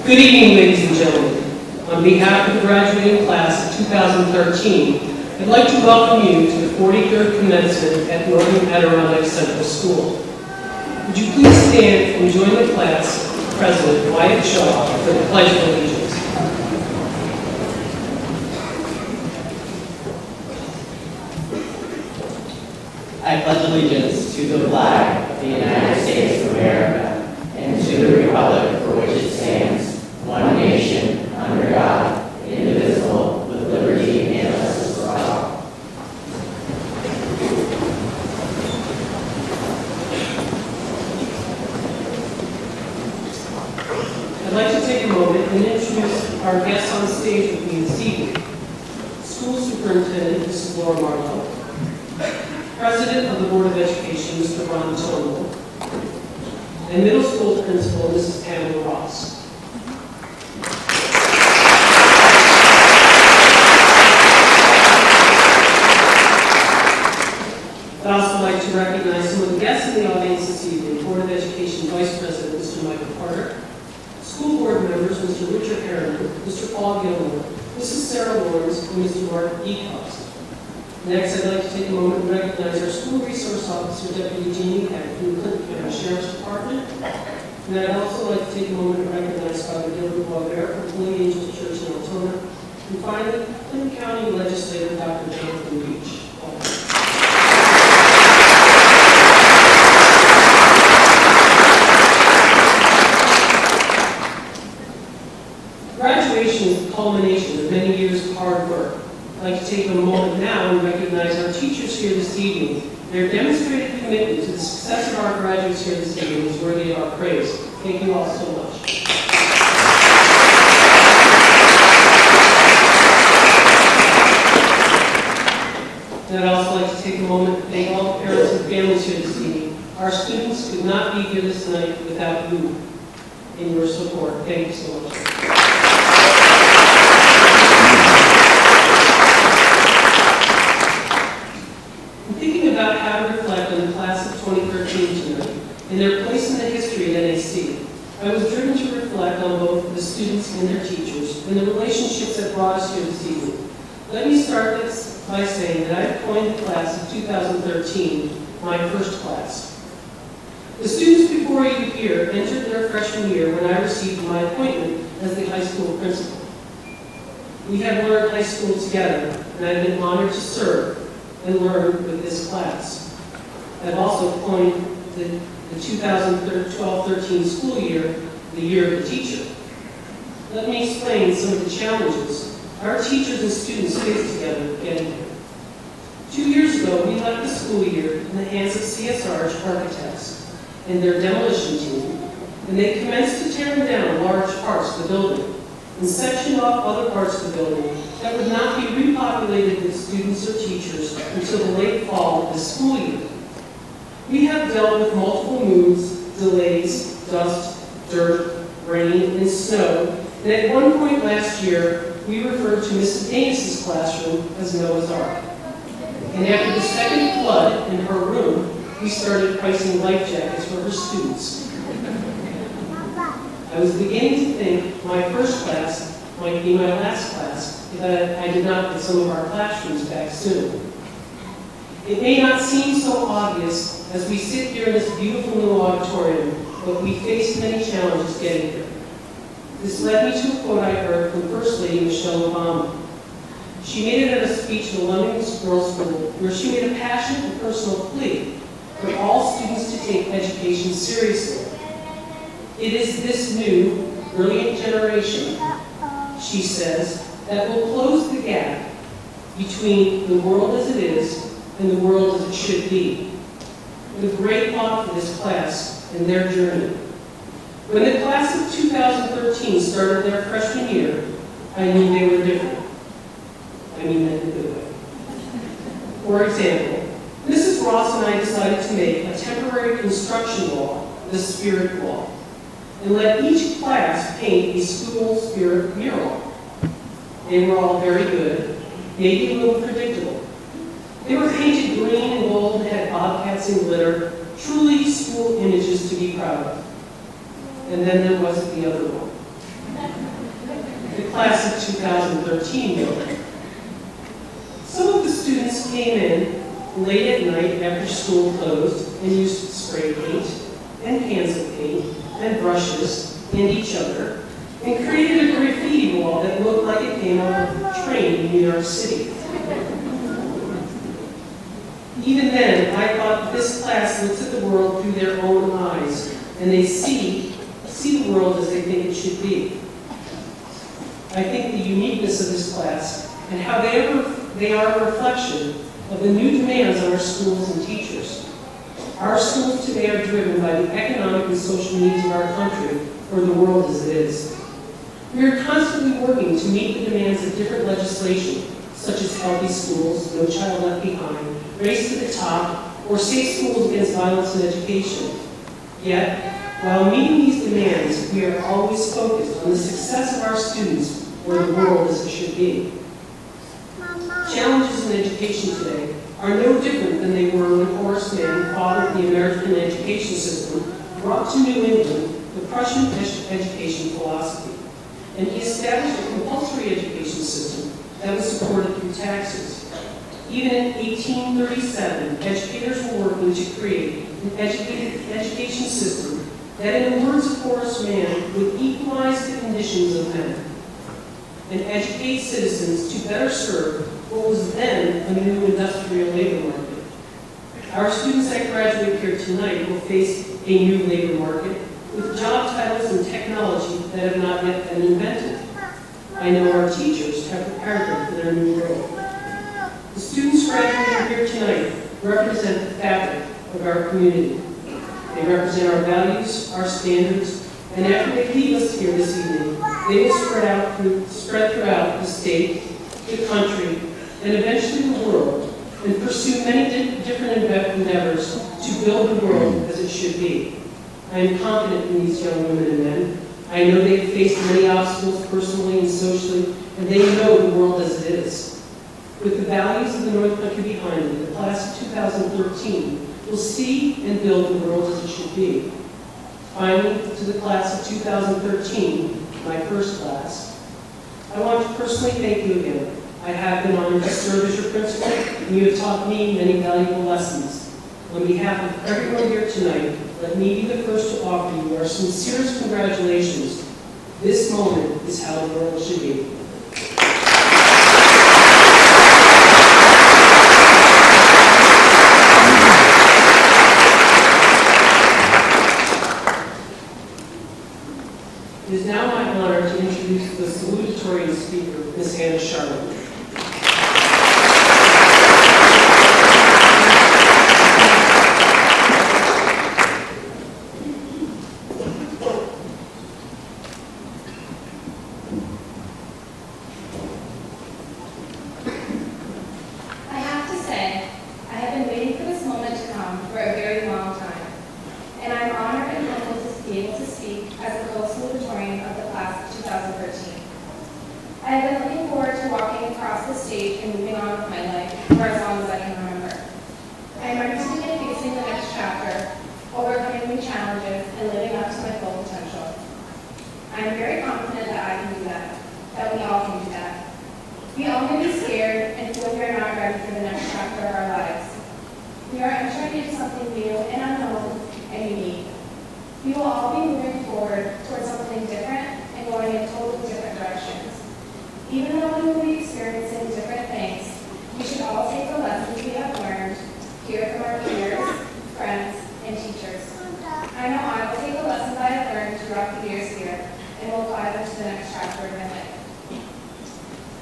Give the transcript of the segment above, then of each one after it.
Good evening, ladies and gentlemen. On behalf of the graduating class of 2013, I'd like to welcome you to the 43rd commencement at Northern Adirondack Central School. Would you please stand and join the class President Wyatt Shaw for the Pledge of Allegiance. I pledge allegiance to the flag of the United States of America and to the republic for which it stands, one nation, under God, indivisible, with liberty and justice for all. I'd like to take a moment and introduce our guests on stage with me this evening. School Superintendent, Mrs. Laura Marlowe. President of the Board of Education, Mr. Ron Tomo. And Middle School Principal, Mrs. Pamela Ross. I'd also like to recognize some of the guests in the audience this evening. Board of Education Vice President, Mr. Michael Carter. School Board members, Mr. Richard Harriman, Mr. Paul Gilmore, Mrs. Sarah Lawrence, and Mr. Mark Ecost. Next, I'd like to take a moment and recognize our School Resource Officer, Deputy Jeannie Heck, from the Clinton County Sheriff's Department. And I'd also like to take a moment and recognize Father Gilbert Walbert from Holy Angels Church in Altona. And finally, Clinton County Legislator, Dr. Jonathan Beach. Graduation is the culmination of many years of hard work. I'd like to take a moment now and recognize our teachers here this evening. Their demonstrated commitment to the success of our graduates here this evening is worthy of our praise. Thank you all so much. And I'd also like to take a moment to thank all the parents and families here this evening. Our students could not be here this night without you and your support. Thank you so much. About how to reflect on the class of 2013 tonight and their place in the history at NAC. I was driven to reflect on both the students and their teachers and the relationships that brought us here this evening. Let me start this by saying that I coined the class of 2013 my first class. The students before you here entered their freshman year when I received my appointment as the high school principal. We have learned high school together, and I've been honored to serve and learn with this class. I've also coined the 2012-13 school year the year of the teacher. Let me explain some of the challenges our teachers and students face together getting here. 2 years ago, we left the school year in the hands of CSR architects and their demolition team, and they commenced to tear down large parts of the building and section off other parts of the building that would not be repopulated with students or teachers until the late fall of the school year. We have dealt with multiple moves, delays, dust, dirt, rain, and snow, and at one point last year, we referred to Mrs. Amos's classroom as Noah's Ark. And after the second flood in her room, we started pricing life jackets for her students. I was beginning to think my first class might be my last class if I did not put some of our classrooms back soon. It may not seem so obvious as we sit here in this beautiful new auditorium, but we faced many challenges getting here. This led me to a quote I heard from First Lady Michelle Obama. She made it at a speech at the London Girls' School where she made a passionate and personal plea for all students to take education seriously. It is this new, brilliant generation, she says, that will close the gap between the world as it is and the world as it should be. With great thought for this class and their journey. When the class of 2013 started their freshman year, I knew they were different. I mean that in a good way. For example, Mrs. Ross and I decided to make a temporary construction wall, the Spirit Wall, and let each class paint a school spirit mural. They were all very good, maybe a little predictable. They were painted green and gold and had bobcats and glitter, truly school images to be proud of. And then there was the other one. the class of 2013 will. Some of the students came in late at night after school closed and used spray paint and cans of paint and brushes and each other and created a graffiti wall that looked like it came off of a train in New York City. Even then, I thought this class looks at the world through their own eyes, and they see the world as they think it should be. I think the uniqueness of this class and how they are a reflection of the new demands on our schools and teachers. Our schools today are driven by the economic and social needs of our country, or the world as it is. We are constantly working to meet the demands of different legislation, such as healthy schools, no child left behind, race to the top, or safe schools against violence in education. Yet, while meeting these demands, we are always focused on the success of our students or the world as it should be. Challenges in education today are no different than they were when Horace Mann, father of the American education system, brought to New England the Prussian education philosophy, and he established a compulsory education system that was supported through taxes. Even in 1837, educators were working to create an education system that, in the words of Horace Mann, would equalize the conditions of men and educate citizens to better serve what was then a new industrial labor market. Our students that graduate here tonight will face a new labor market with job titles and technology that have not yet been invented. I know our teachers have prepared them for their new role. The students graduating here tonight represent the fabric of our community. They represent our values, our standards, and after they leave us here this evening, they will spread throughout the state, the country, and eventually the world, and pursue many different endeavors to build the world as it should be. I am confident in these young women and men. I know they have faced many obstacles personally and socially, and they know the world as it is. With the values of the North Country behind them, the class of 2013 will see and build the world as it should be. Finally, to the class of 2013, my first class, I want to personally thank you again. I have been honored to serve as your principal, and you have taught me many valuable lessons. On behalf of everyone here tonight, let me be the first to offer you our sincerest congratulations. This moment is how the world should be. It is now my honor to introduce the salutatorian speaker, Ms. Hannah Charlotte. I have to say, I have been waiting for this moment to come for a very long time, and I'm honored and humbled to be able to speak as the co-salutatorian of the class of 2013. I have been looking forward to walking across the stage and moving on with my life for as long as I can remember. I am ready to begin facing the next chapter, overcoming new challenges, and living up to my full potential. I am very confident that I can do that we all can do that. We all may be scared and feel we are not ready for the next chapter of our lives. We are entering into something new and unknown and unique. We will all be moving forward towards something different and going in totally different directions. Even though we will be experiencing different things, we should all take the lessons we have learned, hear from our peers, friends, and teachers. I know I will take the lessons I have learned throughout the years here and will apply them to the next chapter of my life.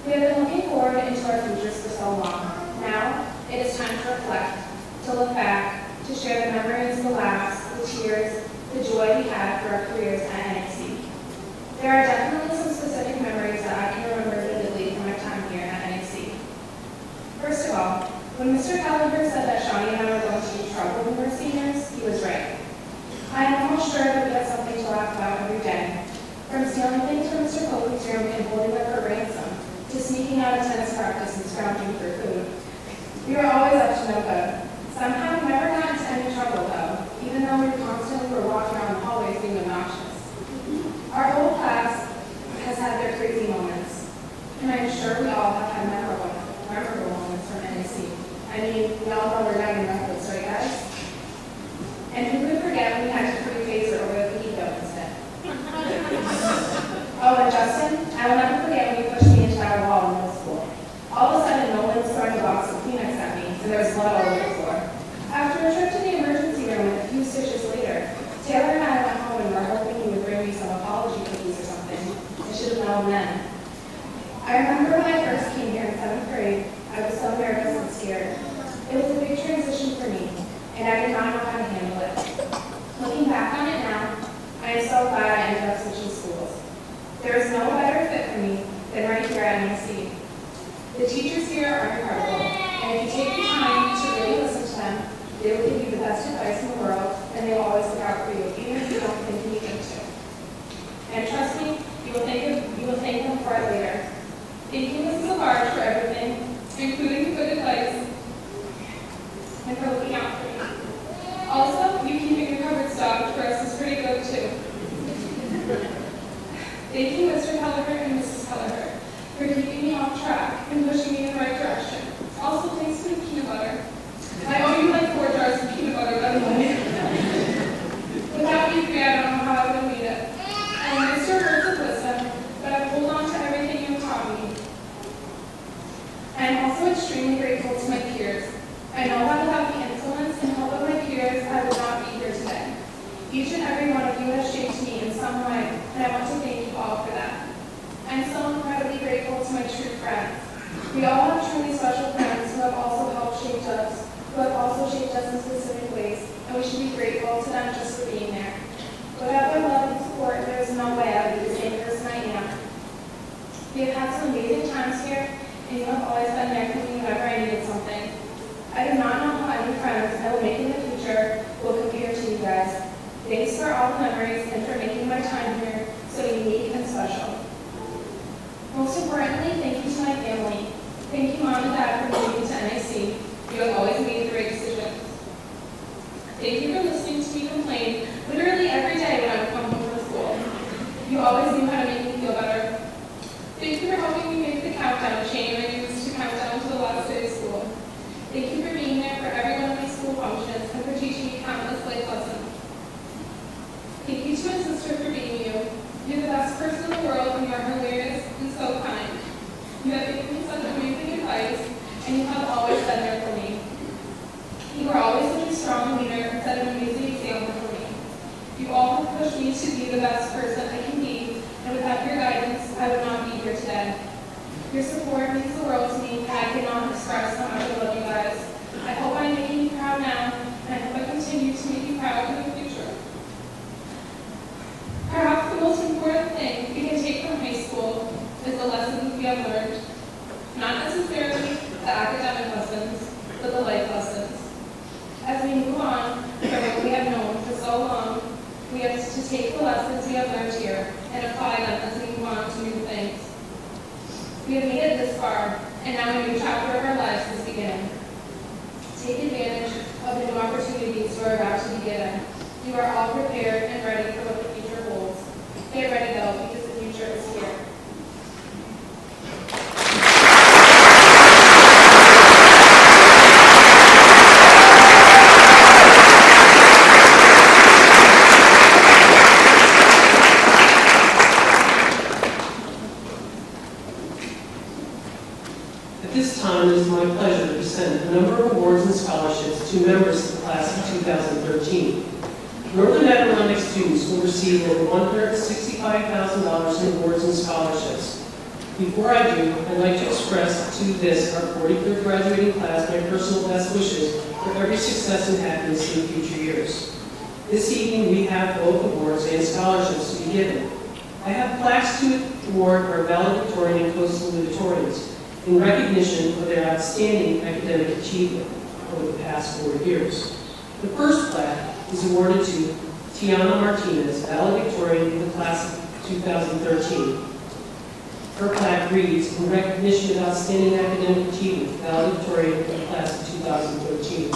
We have been looking forward into our futures for so long. Now, it is time to reflect, to look back, to share the memories, the laughs, the tears, the joy we had through our careers at NAC. There are definitely some specific memories that I can remember vividly from my time here at NAC. First of all, when Mr. Gallagher said that Shawnee and I were going to be trouble when we were seniors, he was right. I am almost sure that we had something to laugh about every day, from stealing things from Mr. Copley's room and holding them for ransom, to sneaking out of tennis practice and scrounging for food. We were always up to no good. Somehow we never got into any trouble though, even though we constantly were walking around the hallways being obnoxious. Our whole class has had their crazy moments. I will never forget when you pushed me into that wall in middle school. All of a sudden, no one was throwing a box of Kleenex at me, and there was blood all over the floor. After a trip to the emergency room and a few stitches later, Taylor and I went home and were hoping you would bring me some apology cookies or something. I should have known then. I remember when I first came here in 7th grade, I was so nervous and scared. It was a big transition for me, and I did not know how to handle it. Looking back on it now, I am so glad I ended up switching schools. There is no better fit for me than right here at NAC. The teachers here are incredible, and if you take the time to really listen to them, they will give you the best advice in the world, and they will always look out for you, even if you don't think you need them to. And trust me, you will thank them for it later. Thank you, Mrs. LaBarge, for everything, including the good advice, and for looking out for me. Also, you keeping your cupboard stocked for us is pretty good, too. Thank you, Mr. Kelleher and Mrs. Kelleher, for keeping me off track and pushing me in the right direction. Also, thanks for the peanut butter. I owe you like 4 jars of peanut butter, by the way. Without you three, I don't know how I would have made it. And Mr. Words of wisdom, but I've hold on to everything you've taught me. I am also extremely grateful to my peers. I know that without the influence and help of my peers, I would not be here today. Each and every one of you has shaped me in some way, and I want to thank you all for that. I'm so incredibly grateful to my true friends. We all have truly special friends who have also helped shape us, who have also shaped us in specific ways, and we should be grateful to them just for being there. Without their love and support, there is no way I would be the same person I am. We have had some amazing times here, and you have always been there for me whenever I needed something. I do not know how any friends I will make in the future will compare to you guys. Thanks for all the memories and for making my time here so unique and special. Most importantly, thank you to my family. Thank you, Mom and Dad, for moving me to NAC. You have always made the right decisions. Thank you for listening to me complain literally every day when I would come home from school. You always knew how to make me feel better. Thank you for helping me make the countdown chain I used to count down to the last day of school. Thank you for being there for every one of my school functions and for teaching me countless life lessons. Thank you to my sister for being you. You're the best person in the world and you are hilarious and so kind. You have given me such amazing advice and you have always been there for me. You are always such a strong leader and set an amazing example for me. You all have pushed me to be the best person I can be, and without your guidance, I would not be here today. Your support means the world to me, and I cannot express how much I love you guys. I hope I'm making you proud now, and I hope I continue to make you proud in the future. Perhaps the most important thing we can take from high school is the lessons we have learned. Not necessarily the academic lessons, but the life lessons. As we move on from what we have known for so long, we have to take the lessons we have learned here and apply them as we move on to new things. We have made it this far, and now a new chapter of our lives is beginning. Take advantage of the new opportunities you are about to be given. You are all prepared and ready for what the future holds. Get ready though, because the future is here. At this time, it is my pleasure to present a number of awards and scholarships to members of the class of 2013. Northern Adirondack students will receive over $165,000 in awards and scholarships. Before I do, I'd like to express to this, our 43rd graduating class, my personal best wishes for every success and happiness in future years. This evening, we have both awards and scholarships to be given. I have plaques to award our valedictorian and coastal salutatorians in recognition of their outstanding academic achievement over the past 4 years. The first plaque is awarded to Tiana Martinez, valedictorian in the class of 2013. Her plaque reads, in recognition of outstanding academic achievement, valedictorian in the class of 2013.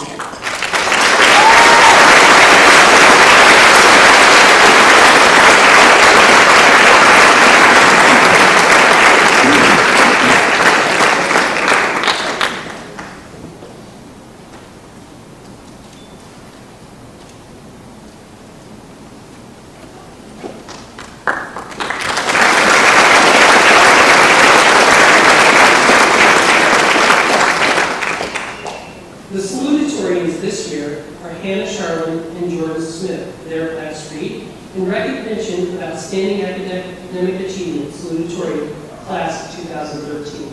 honorees this year are Hannah Charlin and Jordan Smith. Their class read, in recognition of outstanding academic achievement, salutatorian, class of 2013.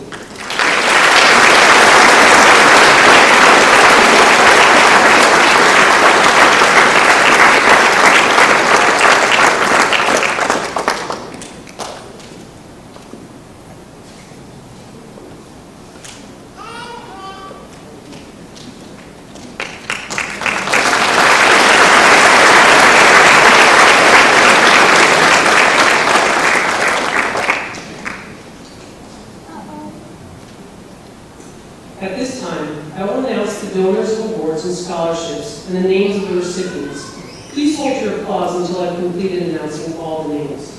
At this time, I will announce the donors of awards and scholarships and the names of the recipients. Please hold your applause until I've completed announcing all the names.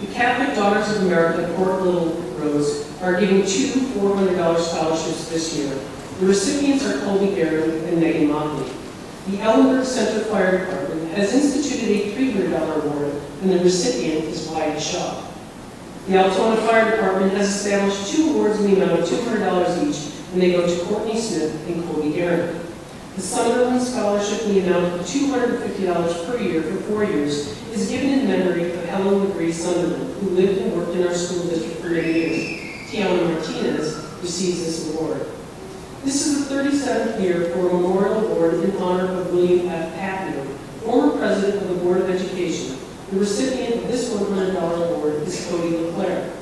The Catholic Daughters of America, Port Little Rose, are giving two $400 scholarships this year. The recipients are Colby Garrett and Megan Motley. The Adirondack Central Fire Department has instituted a $300 award, and the recipient is Wyatt Shaw. The Altona Fire Department has established two awards in the amount of $200 each, and they go to Courtney Smith and Colby Garrett. The Sunderland Scholarship in the amount of $250 per year for 4 years is given in memory of Helen LeGree Sunderland, who lived and worked in our school district for many years. Tiana Martinez receives this award. This is the 37th year for a memorial award in honor of William F. Patton, former president of the Board of Education. The recipient of this $100 award is Cody LeClaire.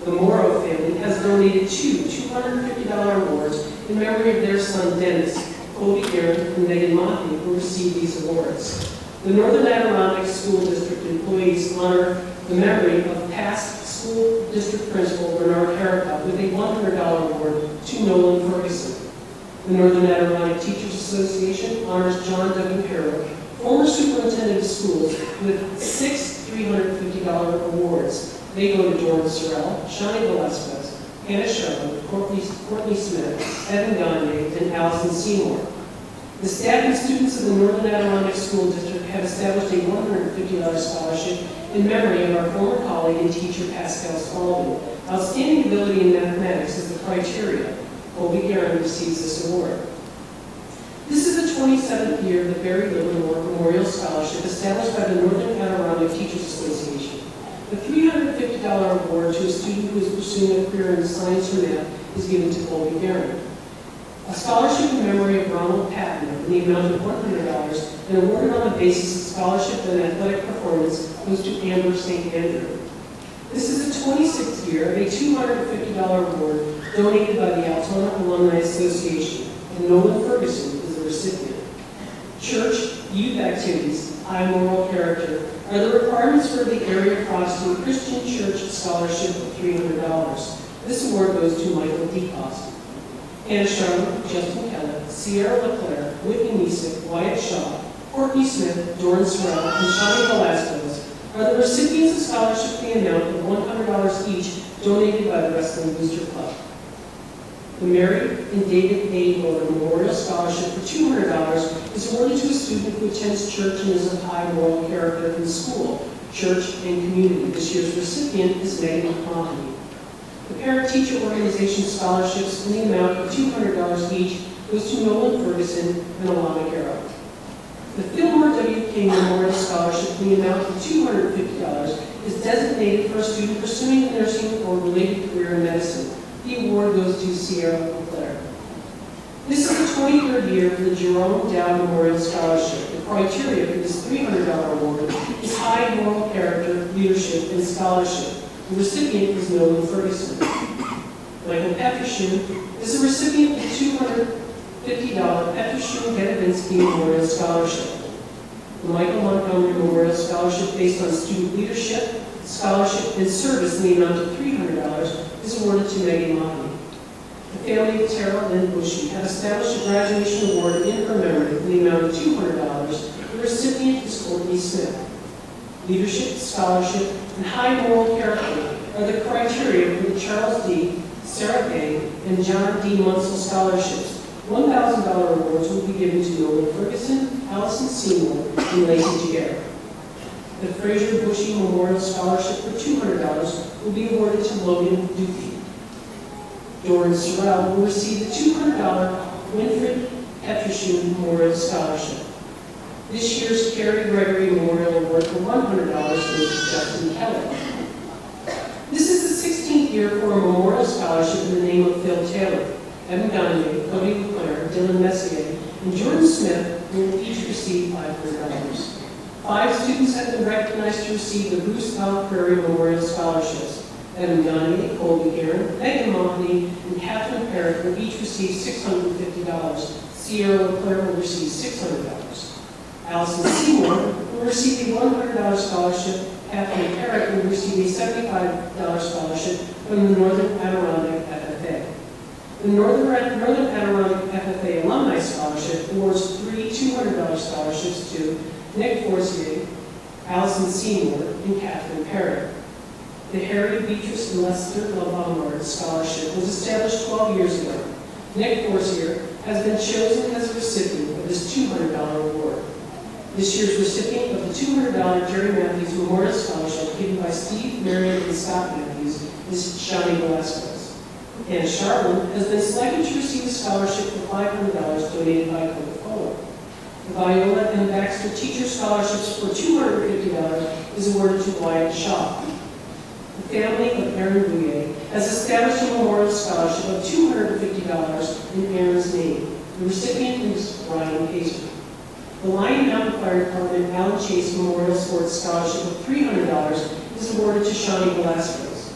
The Morrow family has donated two $250 awards in memory of their son Dennis, Cody Garrett, and Megan Motley, who received these awards. The Northern Adirondack School District employees honor the memory of past school district principal Bernard Herricock with a $100 award to Nolan Ferguson. The Northern Adirondack Teachers Association honors John W. Harrow, former superintendent of schools, with 6 $350 awards. They go to Jordan Sorrell, Shani Velasquez, Hannah Sherman, Courtney Smith, Evan Gagne, and Allison Seymour. The staff and students of the Northern Adirondack School District have established a $150 scholarship in memory of our former colleague and teacher Pascal Spalding. Outstanding ability in mathematics is the criteria. Colby Garrett receives this award. This is the 27th year of the Barry Livermore Memorial Scholarship established by the Northern Adirondack Teachers Association. The $350 award to a student who is pursuing a career in science or math is given to Colby Garrett. A scholarship in memory of Ronald Patton in the amount of $100 and awarded on the basis of scholarship and athletic performance goes to Amber St. Andrew. This is the 26th year of a $250 award donated by the Altona Alumni Association, and Nolan Ferguson is the recipient. Church, youth activities, high moral character are the requirements for the area Protestant Christian Church Scholarship of $300. This award goes to Michael D. Cost. Hannah Charlotte, Justin Kellett, Sierra LeClaire, Whitney Niesick, Wyatt Shaw, Courtney Smith, Jordan Sorrell, and Shani Velasquez are the recipients of scholarship in the amount of $100 each donated by the Wrestling Booster Club. The Mary and David A. Miller Memorial Scholarship for $200 is awarded to a student who attends church and is of high moral character in school, church, and community. This year's recipient is Megan McConaughey. The Parent-Teacher Organization scholarships in the amount of $200 each goes to Nolan Ferguson and Alana Garrow. The Fillmore W. King Memorial Scholarship in the amount of $250 is designated for a student pursuing a nursing or related career in medicine. The award goes to Sierra LeClaire. This is the 23rd year for the Jerome Dow Memorial Scholarship. The criteria for this $300 award is high moral character, leadership, and scholarship. The recipient is Nolan Ferguson. Michael Petrushun is the recipient of the $250 Petrushun-Gedovinsky Memorial Scholarship. The Michael Montgomery Memorial Scholarship based on student leadership, scholarship, and service in the amount of $300 is awarded to Megan Motley. The family of Tara Lynn Bushy have established a graduation award in her memory in the amount of $200. The recipient is Courtney Smith. Leadership, scholarship, and high moral character are the criteria for the Charles D., Sarah Bay, and John D. Munsell scholarships. $1,000 awards will be given to Nolan Ferguson, Allison Seymour, and Lacey Jaguar. The Fraser Bushy Memorial Scholarship for $200 will be awarded to Logan Dupee. Doran Sorrell will receive the $200 Winfred Petrushin Memorial Scholarship. This year's Carrie Gregory Memorial Award for $100 goes to Justin Keller. This is the 16th year for a memorial scholarship in the name of Phil Taylor. Evan Gagne, Cody LeClaire, Dylan Messier, and Jordan Smith will each receive $500. 5 students have been recognized to receive the Bruce L. Prairie Memorial Scholarships. Evan Gagne, Colby Guerin, Megan Mahoney, and Catherine Parrott will each receive $650. Sierra LeClaire will receive $600. Allison Seymour will receive a $100 scholarship. Catherine Parrott will receive a $75 scholarship from the Northern Adirondack FFA. The Northern Adirondack FFA Alumni Scholarship awards 3 $200 scholarships to Nick Forcier, Allison Seymour, and Catherine Parrott. The Harry Beatrice and Lester Lombard Scholarship was established 12 years ago. Nick Forcier has been chosen as a recipient of this $200 award. This year's recipient of the $200 Jerry Matthews Memorial Scholarship given by Steve, Marion, and Scott Matthews is Shani Velasquez. Anna Charlin has been selected to receive a scholarship for $500 donated by Coca-Cola. The Viola and Baxter Teacher Scholarships for $250 is awarded to Wyatt Shaw. The family of Aaron Bouye has established a memorial scholarship of $250 in Aaron's name. The recipient is Ryan Pacer. The Lyon Mountain Fire Department Alan Chase Memorial Sports Scholarship of $300 is awarded to Shani Velasquez.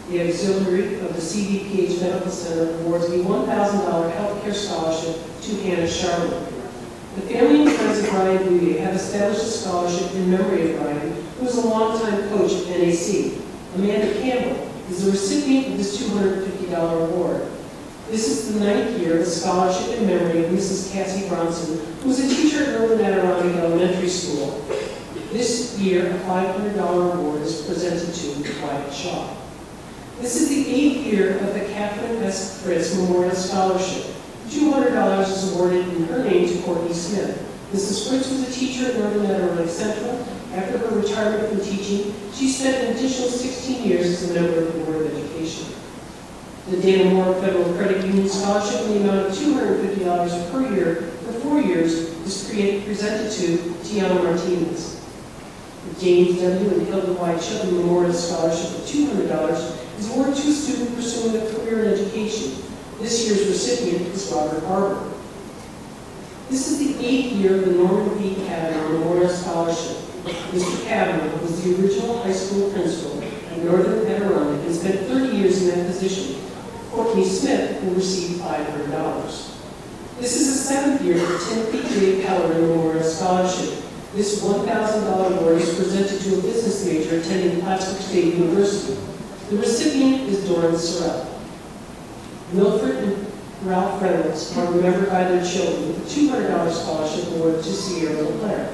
The auxiliary of the CVPH Medical Center awards a $1,000 health care scholarship to Hannah Charlotte. The family and friends of Ryan Bouye have established a scholarship in memory of Ryan, who was a longtime coach at NAC. Amanda Campbell is the recipient of this $250 award. This is the 9th year of a scholarship in memory of Mrs. Cassie Bronson, who was a teacher at Northern Adirondack Elementary School. This year, a $500 award is presented to Wyatt Shaw. This is the 8th year of the Catherine S. Fritz Memorial Scholarship. $200 is awarded in her name to Courtney Smith. Mrs. Fritz was a teacher at Northern Adirondack Central. After her retirement from teaching, she spent an additional 16 years as a member of the Board of Education. The Dana Moore Federal Credit Union Scholarship in the amount of $250 per year for 4 years is presented to Tiana Martinez. The James W. and Hilda Y. Chilton Memorial Scholarship of $200 is awarded to a student pursuing a career in education. This year's recipient is Robert Barber. This is the 8th year of the Norman B. Kavanaugh Memorial Scholarship. Mr. Kavanaugh was the original high school principal at Northern Adirondack and spent 30 years in that position. Courtney Smith will receive $500. This is the 7th year of the Timothy J. Pellerin Memorial Scholarship. This $1,000 award is presented to a business major attending Plattsburgh State University. The recipient is Doran Sorrell. Milford and Ralph Reynolds are remembered by their children with a $200 scholarship awarded to Sierra LeClaire.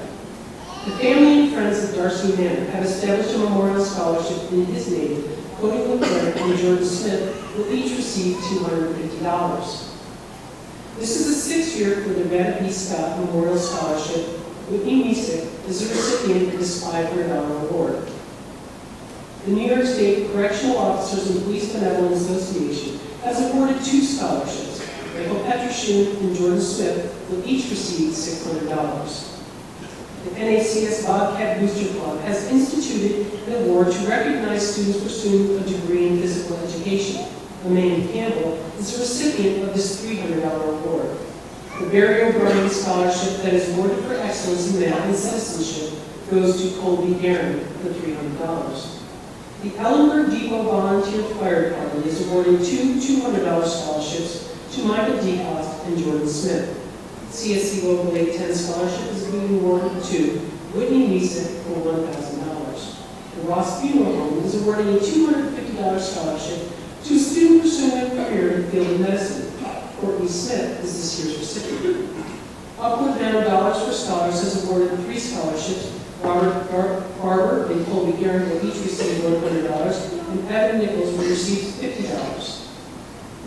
The family and friends of Darcy Manor have established a memorial scholarship in his name. Cody LeClaire and Jordan Smith will each receive $250. This is the 6th year for the Nevada B. Scott Memorial Scholarship. Whitney Misick is the recipient of this $500 award. The New York State Correctional Officers and Police Benevolent Association has awarded 2 scholarships. Michael Petrushin and Jordan Smith will each receive $600. The NACS Bobcat Booster Club has instituted an award to recognize students pursuing a degree in physical education. Amanda Campbell is the recipient of this $300 award. The Barry O'Brien Scholarship that is awarded for excellence in math and citizenship goes to Colby Guerin for $300. The Ellenburg Depot Volunteer Fire Department is awarding 2 $200 scholarships to Michael DeCoste and Jordan Smith. CSC Local 810 Scholarship is being awarded to Whitney Misick for $1,000. The Ross Funeral Home is awarding a $250 scholarship to a student pursuing a career in the field of medicine. Courtney Smith is this year's recipient. Upward Bound Dollars for Scholars has awarded 3 scholarships. Robert Barber and Colby Guerin will each receive $100, and Evan Nichols will receive $50.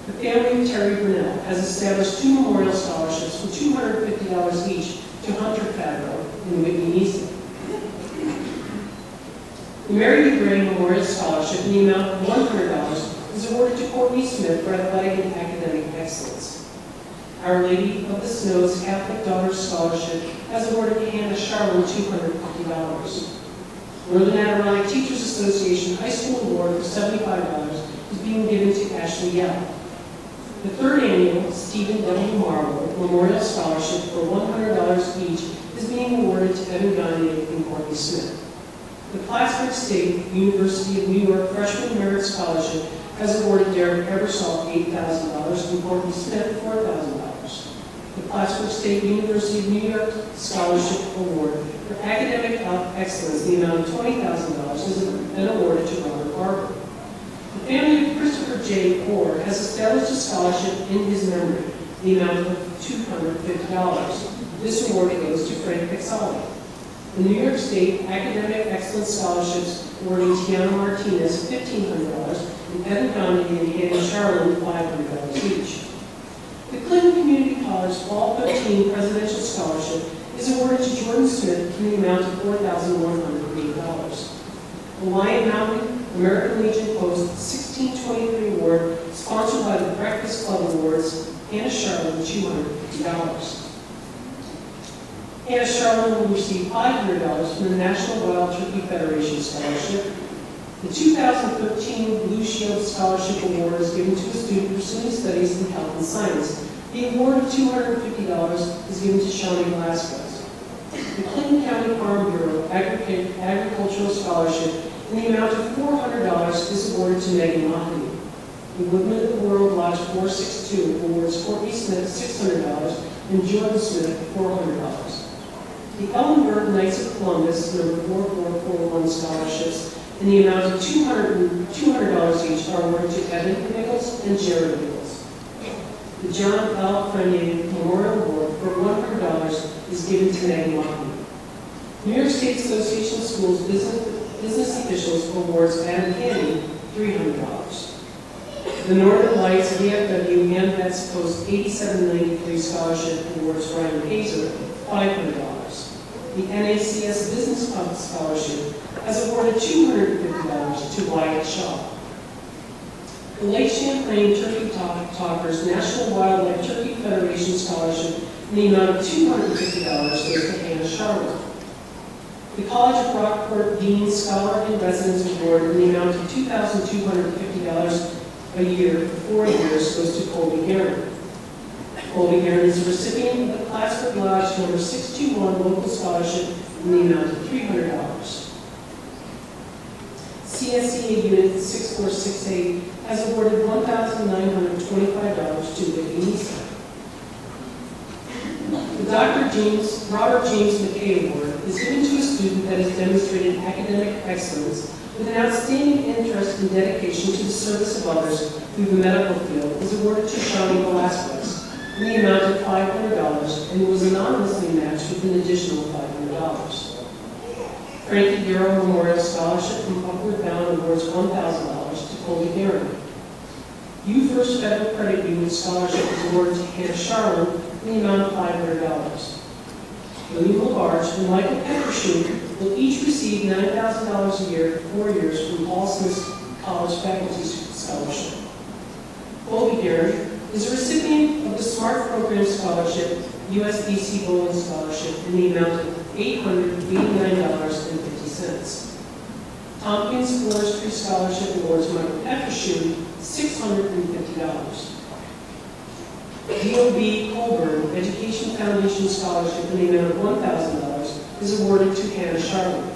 The family of Terry Brunel has established 2 memorial scholarships for $250 each to Hunter Fabro and Whitney Neeson. The Mary D. Gray Memorial Scholarship in the amount of $100 is awarded to Courtney Smith for athletic and academic excellence. Our Lady of the Snows Catholic Daughters Scholarship has awarded Hannah Charlin $250. Northern Adirondack Teachers Association High School Award for $75 is being given to Ashley Yell. The third annual Stephen W. Marble Memorial Scholarship for $100 each is being awarded to Evan Gagne and Courtney Smith. The Plattsburgh State University of New York Freshman Merit Scholarship has awarded Derek Ebersol $8,000 and Courtney Smith $4,000. The Plattsburgh State University of New York Scholarship Award for Academic Excellence in the amount of $20,000 has been awarded to Robert Barber. The family of Christopher J. Orr has established a scholarship in his memory in the amount of $250. This award goes to Frank Pixali. The New York State Academic Excellence Scholarships awarding Tiana Martinez $1,500 and Evan Gagne and Hannah Charlin $500 each. The Clinton Community College Fall 13 Presidential Scholarship is awarded to Jordan Smith in the amount of $4,180. The Lion Mountain American Legion Post 1623 Award, sponsored by the Breakfast Club Awards, Hannah Charlin $250. Hannah Charlin will receive $500 from the National Wild Turkey Federation Scholarship. The 2013 Blue Shield Scholarship Award is given to a student pursuing studies in health and science. The award of $250 is given to Shawnee Velasquez. The Clinton County Farm Bureau Agricultural Scholarship in the amount of $400 is awarded to Megan Mahoney. The Woodman of the World Lodge 462 awards Courtney Smith $600 and Jordan Smith $400. The Ellenberg Knights of Columbus number 4441 scholarships in the amount of $200 each are awarded to Evan Nichols and Jared Nichols. The John L. Frenier Memorial Award for $100 is given to Megan Mahoney. New York State Association of Schools Business Officials awards Adam Candy $300. The Northern Lights VFW and Vets Post 8793 Scholarship awards Ryan Hazer $500. The NACS Business Club Scholarship has awarded $250 to Wyatt Shaw. The Lake Champlain Turkey Talkers National Wildlife Turkey Federation Scholarship in the amount of $250 goes to Hannah Charlotte. The College of Rockport Dean Scholar in Residence Award in the amount of $2,250 a year for 4 years goes to Colby Guerin. Colby Guerin is a recipient of the Plattsburgh Lodge number 621 local scholarship in the amount of $300. CSEA Unit 6468 has awarded $1,925 to Vicki Nisa. The Robert James McKay Award is given to a student that has demonstrated academic excellence with an outstanding interest and dedication to the service of others through the medical field is awarded to Shawnee Velasquez in the amount of $500 and was anonymously matched with an additional $500. Frankie Darrow Memorial Scholarship from Upward Bound awards $1,000 to Colby Guerin. U First Federal Credit Union Scholarship is awarded to Hannah Charlin in the amount of $500. William LaBarge and Michael Peppershoon will each receive $9,000 a year for 4 years from Paul Smith College Faculty Scholarship. Colby Guerin is a recipient of the Smart Program Scholarship, USDC Bowling Scholarship in the amount of $889.50. Tompkins Forestry Scholarship awards Michael Peppershoon $650. D.O.B. Colburn Education Foundation Scholarship in the amount of $1,000 is awarded to Hannah Charlotte.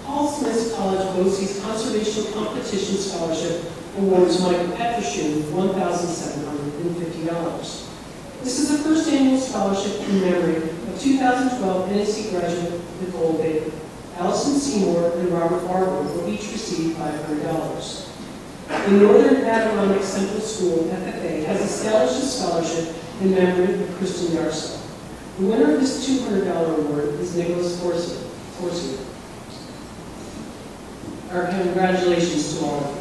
Paul Smith College BOCES Conservation Competition Scholarship awards Michael Peppershoon $1,750. This is the first annual scholarship in memory of 2012 NAC graduate Nicole Baker. Allison Seymour and Robert Barber will each receive $500. The Northern Adirondack Central School, FFA, has established a scholarship in memory of Kristen Yarso. The winner of this $200 award is Nicholas Forsier. Our congratulations to all of you.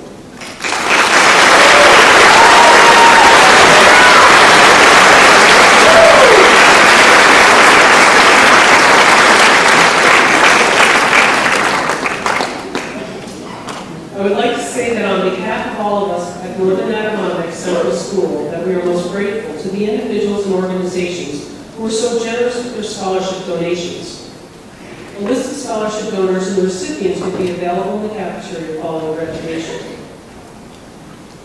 behalf of all of us at Northern Adirondack Central School, that we are most grateful to the individuals and organizations who are so generous with their scholarship donations. A list of scholarship donors and the recipients will be available in the cafeteria following graduation.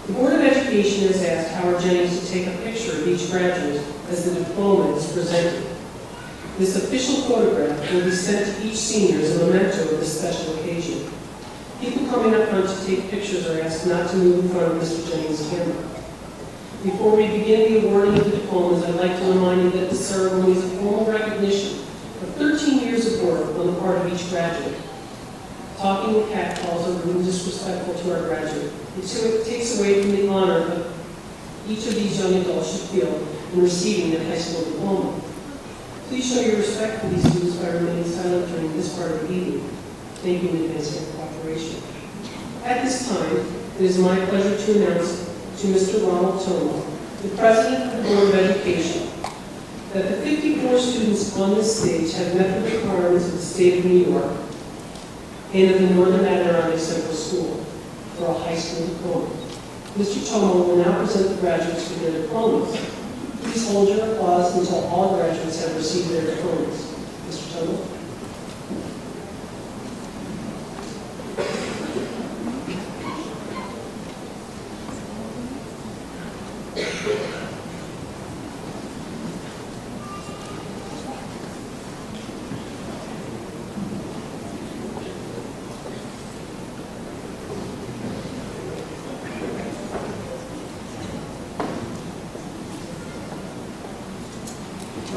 The Board of Education has asked Howard Jennings to take a picture of each graduate as the diploma is presented. This official photograph will be sent to each senior as a memento of this special occasion. People coming up front to take pictures are asked not to move in front of Mr. Jennings' camera. Before we begin the awarding of the diplomas, I'd like to remind you that this ceremony is a formal recognition of 13 years of work on the part of each graduate. Talking with catcalls are rude and disrespectful to our graduate. It takes away from the honor that each of these young adults should feel in receiving their high school diploma. Please show your respect for these students by remaining silent during this part of the evening. Thank you in advance for your cooperation. At this time, it is my pleasure to announce to Mr. Ronald Tomo, the President of the Board of Education, that the 54 students on this stage have met the requirements of the state of New York and of the Northern Adirondack Central School for a high school diploma. Mr. Tomo will now present the graduates with their diplomas. Please hold your applause until all graduates have received their diplomas. Mr. Tomo.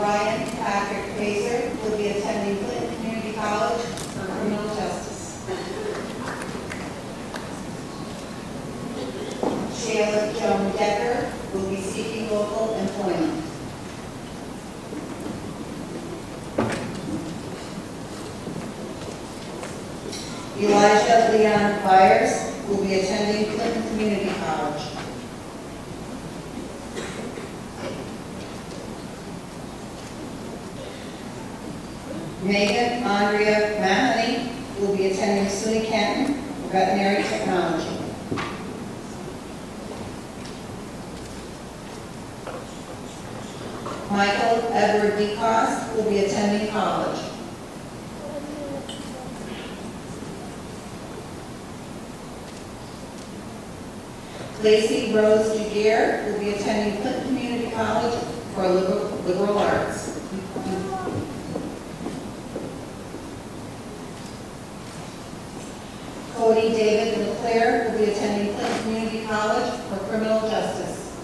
Ryan Patrick Pazer will be attending Clinton Community College for criminal justice. Shayla Joan Decker will be seeking local employment. Elijah Leon Byers will be attending Clinton Community College. Megan Andrea Mahoney will be attending SUNY Canton Veterinary Technology. Michael Edward DeCoste will be attending college. Lacey Rose Jagir will be attending Clinton Community College for liberal arts. Cody David LeClaire will be attending Clinton Community College for criminal justice.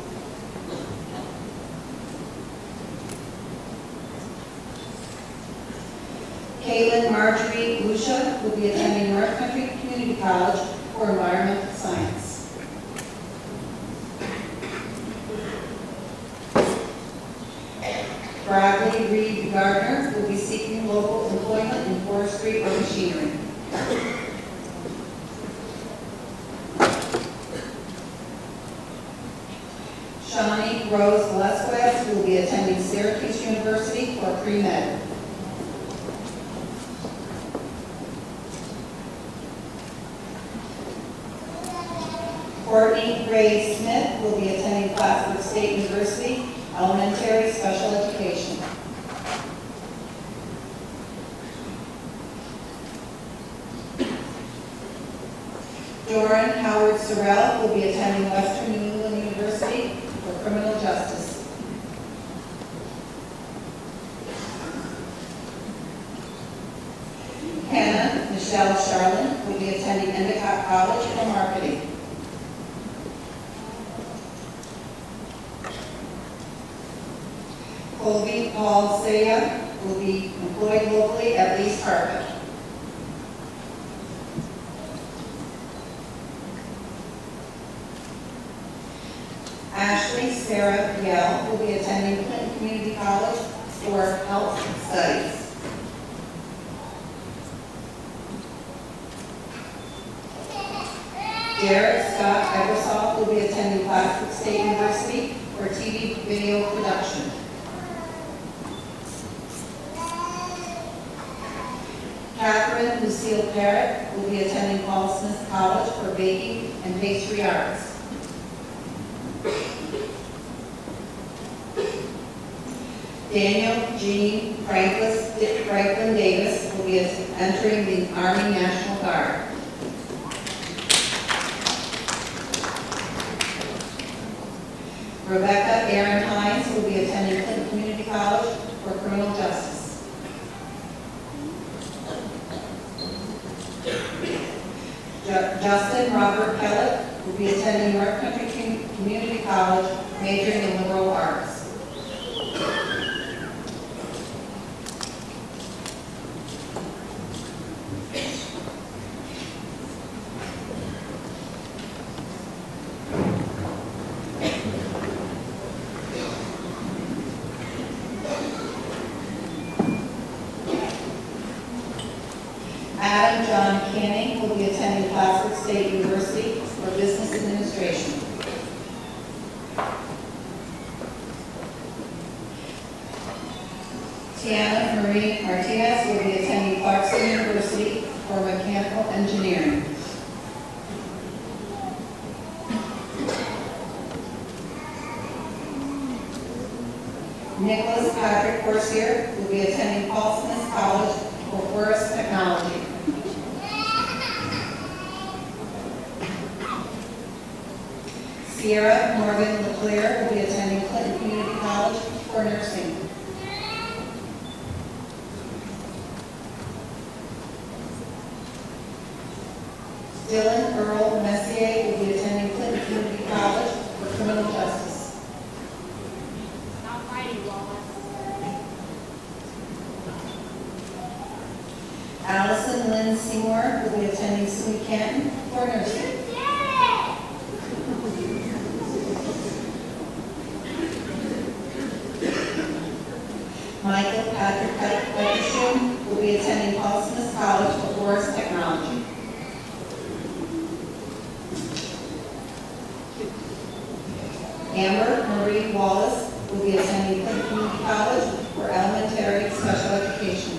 Caitlin Marjorie Lucia will be attending North Country Community College for environmental science. Bradley Reed Gardner will be seeking local employment in forestry or machinery. Shawnee Rose Velasquez will be attending Syracuse University for pre-med. Courtney Ray Smith will be attending Plattsburgh State University, elementary special education. Doran Howard Sorrell will be attending Western New England University for criminal justice. Hannah Michelle Charlin will be attending Endicott College for marketing. Colby Paul Saya will be employed locally at Lee's Carpet. Ashley Sarah Yell will be attending Clinton Community College for health studies. Derek Scott Ebersol will be attending Plattsburgh State University for TV video production. Catherine Lucille Parrott will be attending Paul Smith College for baking and Pastry Arts. Daniel Jean Franklin Davis will be entering the Army National Guard. Rebecca Erin Hines will be attending Clinton Community College for criminal justice. Justin Robert Kellett will be attending North Country Community College, majoring in liberal arts. Adam John Canning will be attending Plattsburgh State University for Business Administration. Tiana Marie Martinez will be attending Clarkson University for Mechanical Engineering. Nicholas Patrick Corsier will be attending Paul Smith College for Forest Technology. Sierra Morgan LeClaire will be attending Clinton Community College for nursing. Dylan Earl Messier will be attending Clinton Community College for criminal justice. Not fighting, Wallace. Allison Lynn Seymour will be attending SUNY Canton for nursing. Michael Patrick Pettersham will be attending Paul Smith College for Forest Technology. Amber Marie Wallace will be attending Clinton Community College for elementary special education.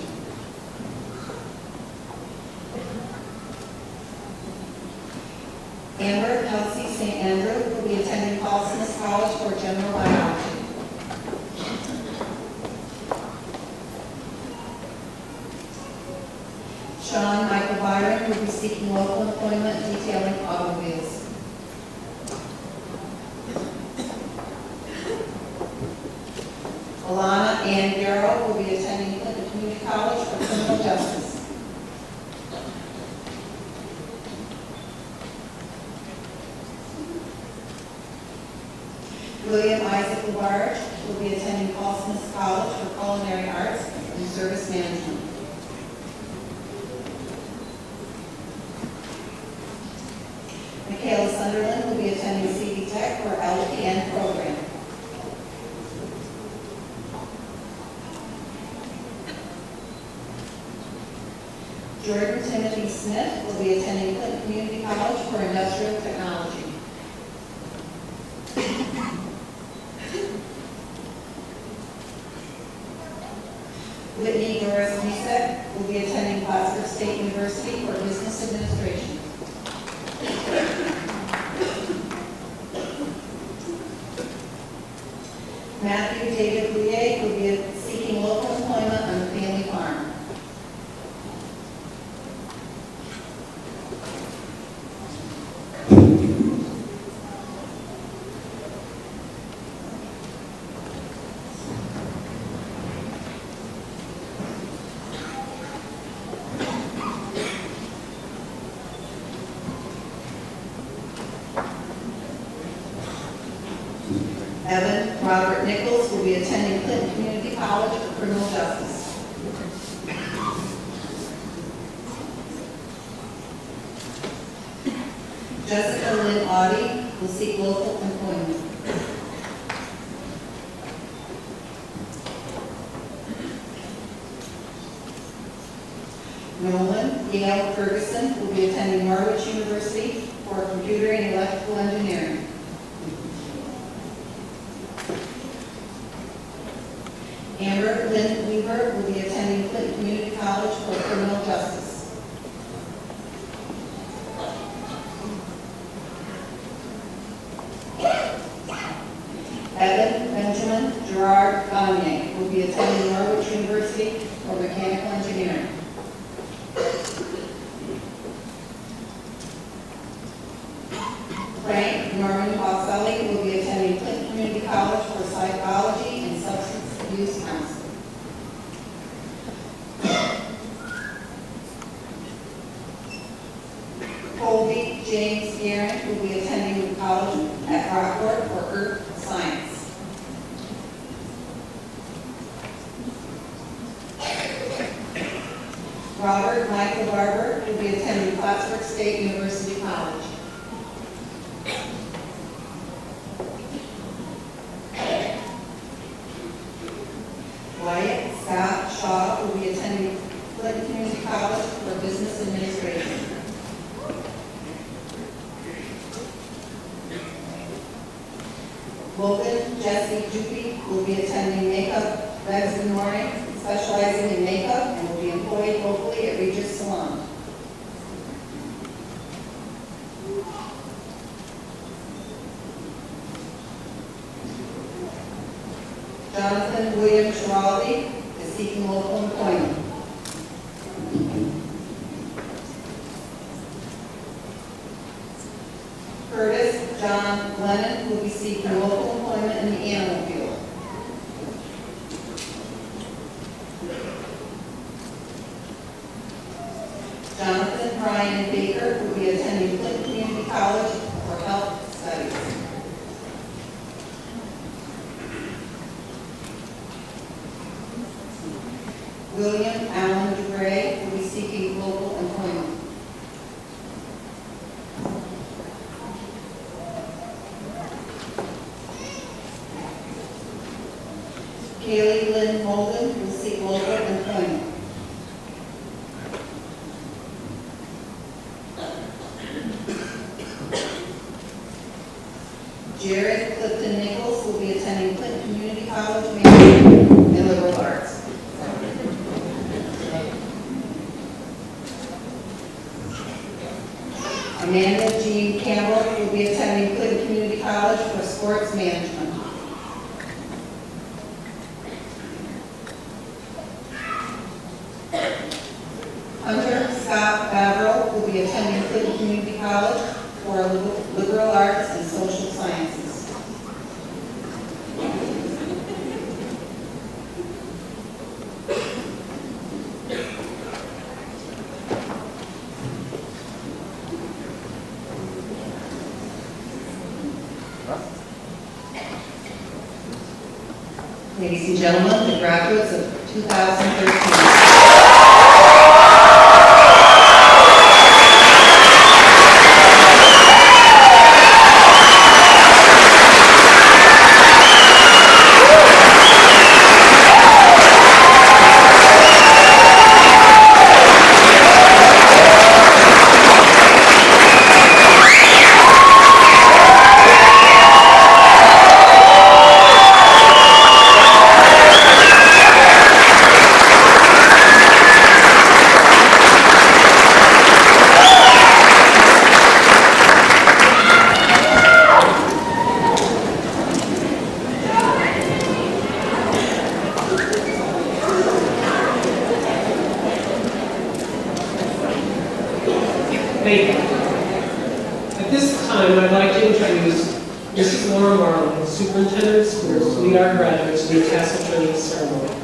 Amber Kelsey St. Andrew will be attending Paul Smith College for general biology. Sean Michael Byron will be seeking local employment detailing automobiles. Alana Ann Garrow will be attending Clinton Community College for criminal justice. William Isaac LaBarge will be attending Paul Smith College for culinary arts and service management. Michaela Sunderland will be attending CV Tech for LPN program. Jordan Timothy Smith will be attending Clinton Community College for industrial technology. Whitney Doris Misek will be attending Plattsburgh State University for business administration. Matthew David Bouye will be seeking local employment on the family farm. Evan Robert Nichols will be attending Clinton Community College for criminal justice. Jessica Lynn Audie will seek local employment. Nolan Yale Ferguson will be attending Norwich University for computer and electrical engineering. Amber Lynn Weaver will be attending Clinton Community College for criminal justice. Gagne will be attending Norwich University for mechanical engineering. Frank Norman Balselli will be attending Clinton Community College for psychology and substance abuse counseling. Colby James Garrett will be attending college at Rockport for earth science. Robert Michael Barber will be attending Plattsburgh State University College. Wyatt Scott Shaw will be attending Clinton Community College for business administration. Logan Jesse Juppy will be attending makeup residency, specializing in makeup, and will be employed locally at Regis Salon. Jonathan William Giraldi is seeking local employment. Curtis John Glennon will be seeking local employment in the animal field. Jonathan Brian Baker will be attending Clinton Community College for health studies. William Allen DeGray will be seeking local employment. Kaylee Lynn Holden will seek local employment. Jared Clifton Nichols will be attending Clinton Community College, majoring in liberal arts. Amanda Jean Campbell will be attending Clinton Community College for sports management. Hunter Scott Favreau will be attending Clinton Community College for liberal arts and social sciences. Ladies and gentlemen, the graduates of 2013. Thank you. At this time, I'd like to introduce Mrs. Laura Marlin, Superintendent of Schools, to lead our graduates in the tassel training ceremony.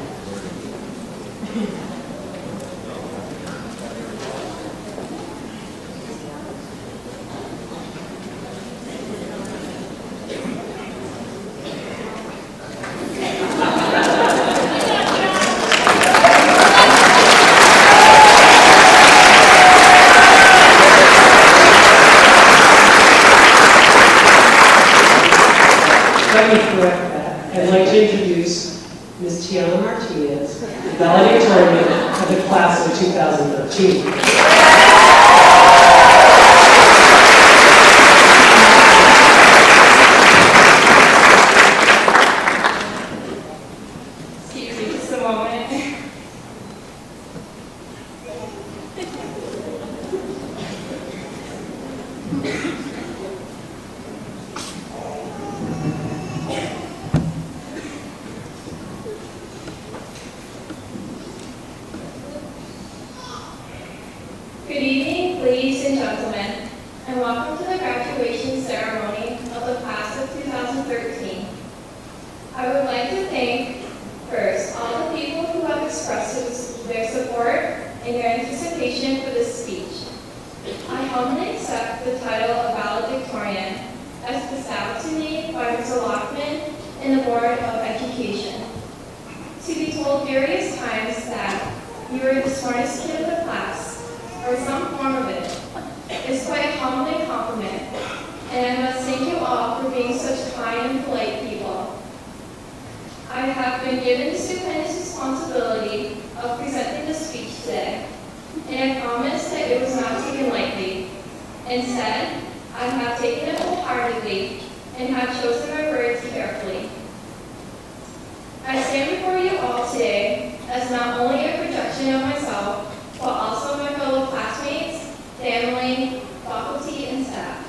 Let me correct that. I'd like to introduce Ms. Tiana Martinez, valedictorian of the class of 2013. Excuse me just a moment. and the Board of Education. To be told various times that you are the smartest kid of the class, or some form of it, is quite a humbling compliment, and I must thank you all for being such kind and polite people. I have been given the stupendous responsibility of presenting the speech today, and I promise that it was not taken lightly. Instead, I have taken it wholeheartedly and have chosen my words carefully. I stand before you all today as not only a projection of myself, but also my fellow classmates, family, faculty, and staff.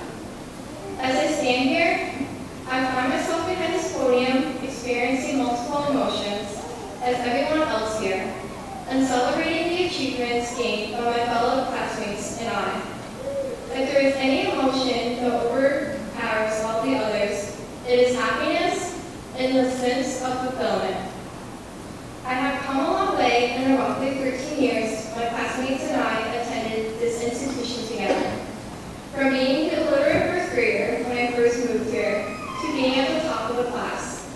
As I stand here, I find myself behind this podium experiencing multiple emotions, as everyone else here, and celebrating the achievements gained by my fellow classmates and I. If there is any emotion that overpowers all the others, it is happiness and the sense of fulfillment. I have come a long way in the roughly 13 years my classmates and I attended this institution together. From being the illiterate first grader when I first moved here, to being at the top of the class.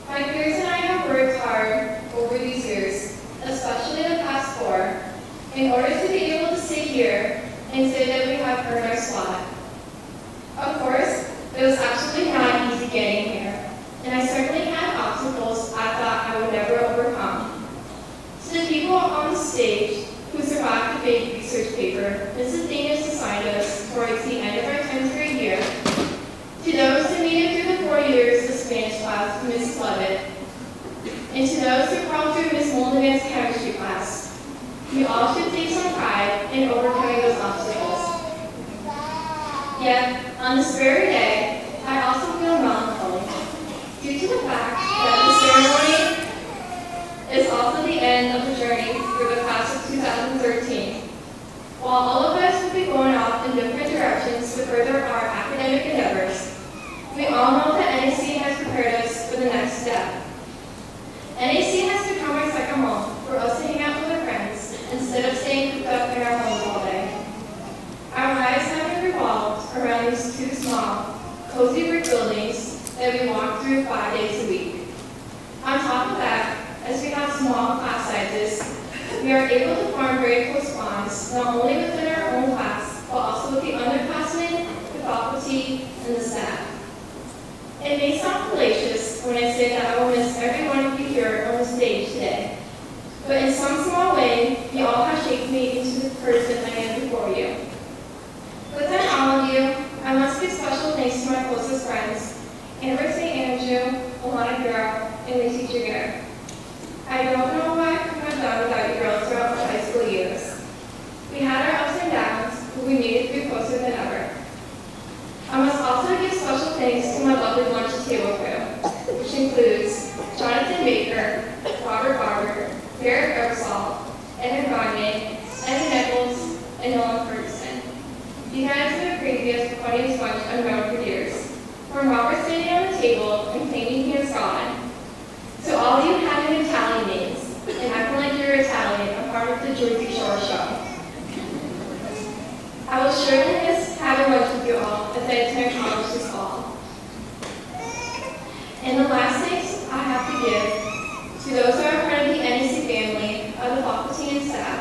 My peers and I have worked hard over these years, especially the past 4, in order to be able to sit here and say that we have earned our spot. Of course, it was absolutely not easy getting here, and I certainly had obstacles I thought I would never overcome. To the people on the stage who survived the big research paper Mrs. Daniels assigned us towards the end of our 10th grade year, to those who made it through the 4 years of Spanish class with Mrs. Levitt, and to those who crawled through Ms. Molden's chemistry class, we all should take some pride in overcoming those obstacles. Yet, on this very day, I also feel melancholy, due to the fact that the ceremony is also the end of the journey through the class of 2013. While all of us will be going off in different directions to further our academic endeavors, we all know that NAC has prepared us for the next step. NAC has become our second home for us to hang out with our friends instead of staying cooped up in our homes all day. Our lives have revolved around these 2 small, cozy brick buildings that we walk through 5 days a week. On top of that, as we have small class sizes, we are able to form very close bonds, not only within our own class, but also with the underclassmen, the faculty, and the staff. It may sound fallacious when I say that I will miss every one of you here on the stage today, but in some small way, you all have shaped me into the person I am before you. Within all of you, I must give special thanks to my closest friends, Amber St. Andrew, Alana Girl, and Lacey Jagger. I don't know what I could have done without you girls throughout my high school years. We had our ups and downs, but we made it through closer than ever. I must also give special thanks to my lovely lunch table crew, which includes Jonathan Baker, Robert Barber, Derek Ersall, Evan Gagne, Evan Nichols, and Nolan Ferguson. You guys have agreed as the funniest bunch I've known for years. From Robert standing on the table and claiming he is God, to all of you having Italian names and acting like you're Italian, a part of the Jersey Shore show. I will surely miss having lunch with you all as I attend college this fall. And the last thanks I have to give to those who are part of the NAC family, of the faculty and staff.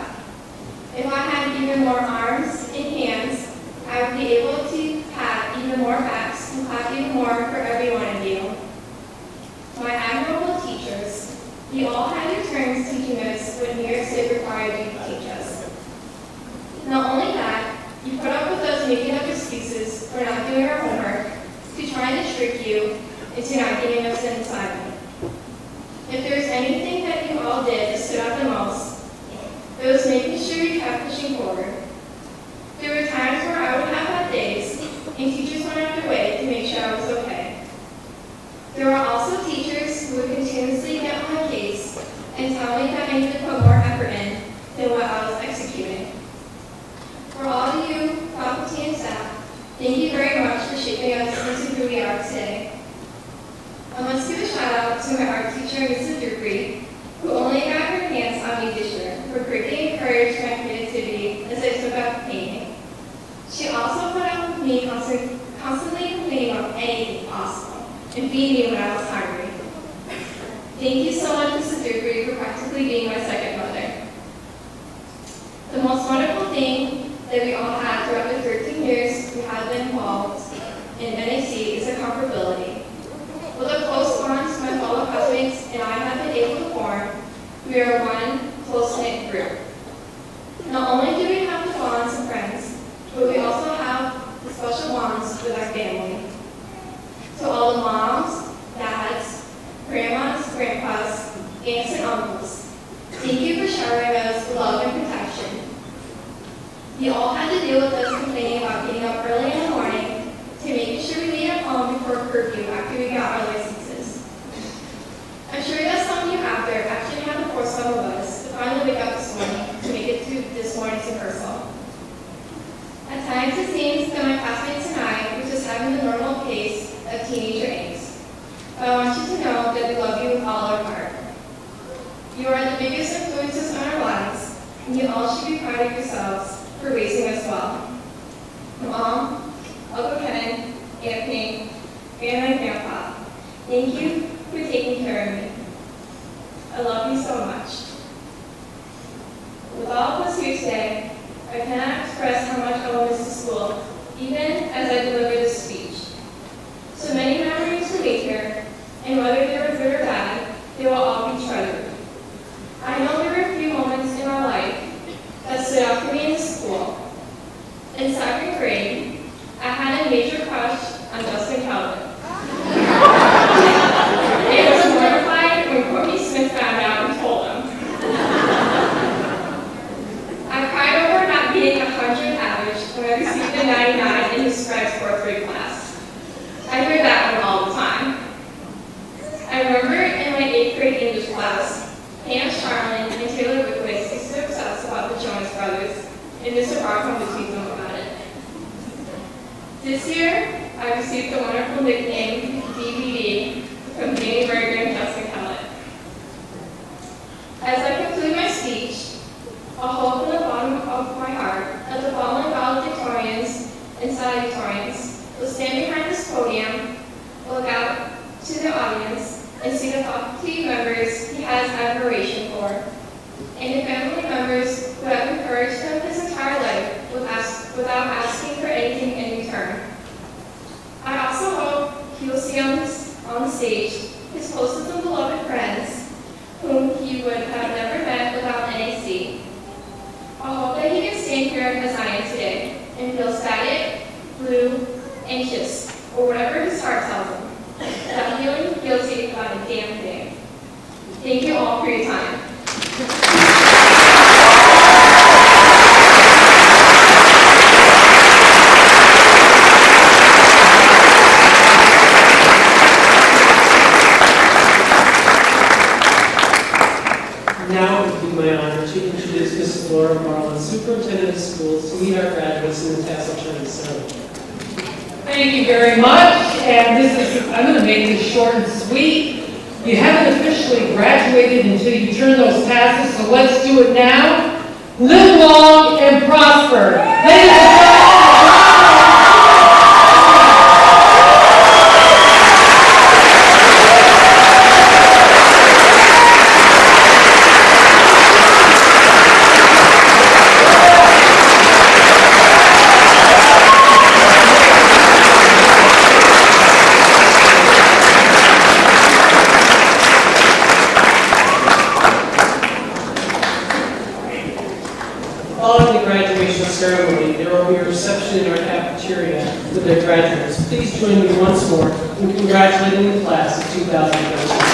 If I had even more arms and hands, I would be able to pat even more backs and clap even more for every one of you. My admirable teachers, you all had your turns teaching us what New York State required you to teach us. Not only that, you put up with us making up excuses for not doing our homework, to trying to trick you into not getting us an assignment. If there's anything that you all did that stood out the most, it was making sure you kept pushing forward. There were times where I would have bad days, and teachers went out of their way to make sure I was okay. There were also teachers who would continuously get on my case and tell me that I need to put more effort in than what I was executing. For all of you, faculty and staff, thank you very much for shaping us into who we are today. I must give a shout out to my art teacher, Mrs. Dupree, who only got her hands on me this year for greatly encouraged my creativity as I took up painting. She also put up with me constantly complaining about anything possible, and feed me when I was hungry. Thank you so much, Mrs. Dupree, for practically being my second mother. The most wonderful thing that we all had throughout the 13 years we have been involved in NAC is the comfortability. With the close bonds my fellow classmates and I have been able to form, we are one close-knit group. Not only do we have the bonds and friends, but we also have the special bonds with our family. To all the moms, dads, grandmas, grandpas, aunts, and uncles, thank you for showering us with love and protection. You all had to deal with us complaining about getting up early in the morning to making sure we made it home before curfew after we got our licenses. I'm sure that some of you out there actually had to force some of us to finally wake up this morning to make it to this morning's rehearsal. At times it seems that my classmates and I were just having the normal pace of teenager angst. But I want you to know that we love you with all our heart. You are the biggest influences on our lives, and you all should be proud of yourselves for raising us well. Mom, Uncle Ken, Aunt Pink, Grandma and Grandpa, thank you for taking care of me. I love you so much. With all of us here today, I cannot express how much I will miss the school, even as I deliver this speech. So many memories were made here, and whether they were good or bad, they will all be treasured. I know there were a few moments in my life that stood out for me in school. In second grade, I had a major crush on Justin Calvin. I was mortified when Courtney Smith found out and told him. I cried over not being 100 average when I received a 99 in his Scribes 4th grade class. I hear that one all the time. I remember in my 8th grade English class, Hannah Charlin and Taylor Wickwitz used to obsess about the Jonas Brothers, and Mr. Barkham would tease them about it. This year, I received the wonderful nickname DVD from Danny Berger and Justin Kellett. As I conclude my speech, I hope from the bottom of my heart that the following valedictorians and salutatorians will stand behind this podium, look out to the audience, and see the faculty members he has admiration for, and the family members who have encouraged him his entire life without asking for anything in return. I also hope he will see on the stage his closest and beloved friends, whom he would have never met without NAC. I hope that he can stand here as I am today and feel static, blue, anxious, or whatever his heart tells him, without feeling guilty about a damn thing. Thank you all for your time. Now it would be my honor to introduce Mrs. Laura Marlin, Superintendent of Schools, to lead our graduates in the tassel turning ceremony. Thank you very much, and I'm going to make this short and sweet. You haven't officially graduated until you turn those tassels, so let's do it now. Live long and prosper. Ladies and gentlemen, Following the graduation ceremony, there will be a reception in our cafeteria with their graduates. Please join me once more in congratulating the class of 2013.